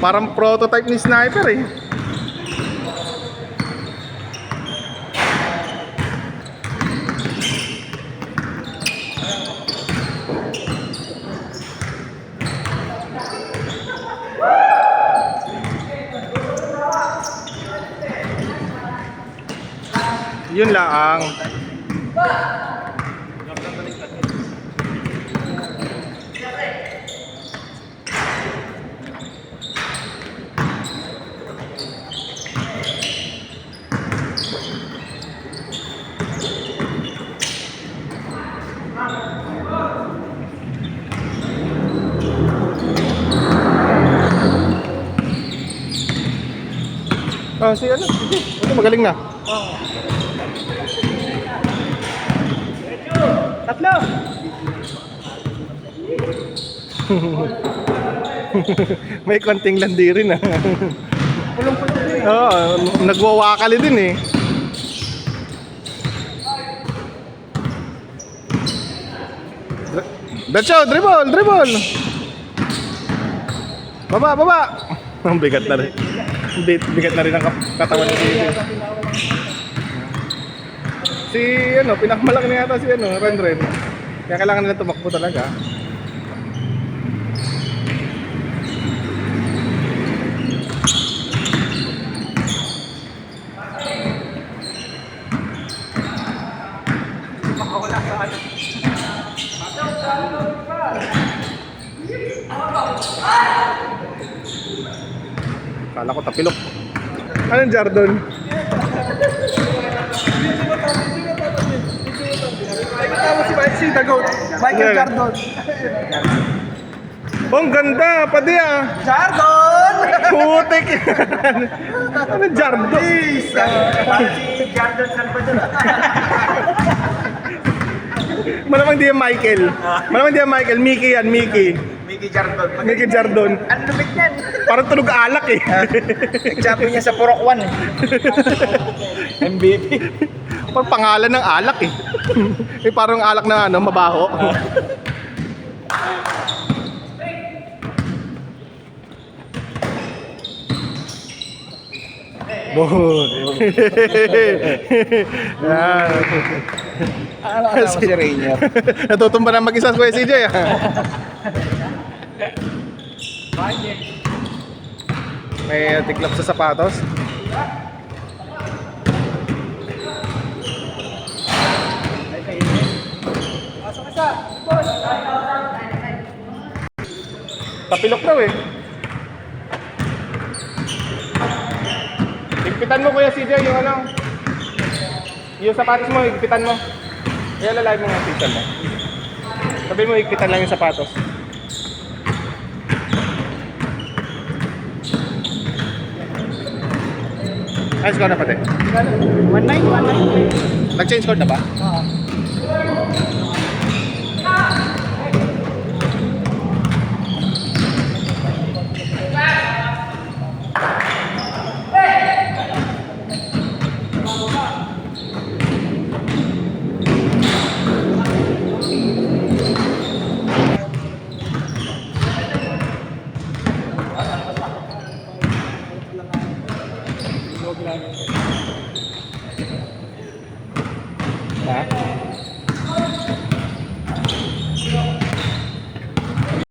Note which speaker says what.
Speaker 1: Parang prototype ni sniper eh. Yun lang. Si ano? Ito magaling na.
Speaker 2: Tatlo!
Speaker 1: May konting landi rin ah.
Speaker 2: Pulong-pulong din.
Speaker 1: Oo, nagwawakali din eh. Dacho, dribble! Baba! Ang bigat na rin. Bigat na rin ang katawan ni Dito. Si ano, pinakamalaki na yata si ano, Ren. Kaya kailangan nila tumakbo talaga.
Speaker 2: Makawala sa ano.
Speaker 1: Kala ko tapilok. Anong Jardon?
Speaker 2: Ay, kasama si The Goat. Michael
Speaker 1: Yeah.
Speaker 2: Jardon.
Speaker 1: Oh, ang ganda, pati ah.
Speaker 2: Jardon!
Speaker 1: Putik. Anong Jardon?
Speaker 2: Si Jardon Salvador.
Speaker 1: Malamang di yan Michael. Mickey yan, Mickey.
Speaker 2: Mickey Jardon.
Speaker 1: Mickey Jardon.
Speaker 2: Ang lumit niyan.
Speaker 1: Parang tunog alak eh.
Speaker 2: Nag-champion niya sa Purok 1 eh. MVP.
Speaker 1: Parang pangalan ng alak eh. Parang alak na ano, mabaho.
Speaker 2: Ano kasama si Rainier?
Speaker 1: Natutumba na mag-isa sa Kuya CJ ah. May tiklop sa sapatos. Tapilok daw eh. Higpitan mo Kuya CJ yung ano. Yung sapatos mo, higpitan mo. Kaya lalagay mo nga pitan mo. Sabi mo, higpitan lang yung sapatos. Ay, score na pati.
Speaker 2: 1-9.
Speaker 1: Nag-change code na ba?
Speaker 2: Oo.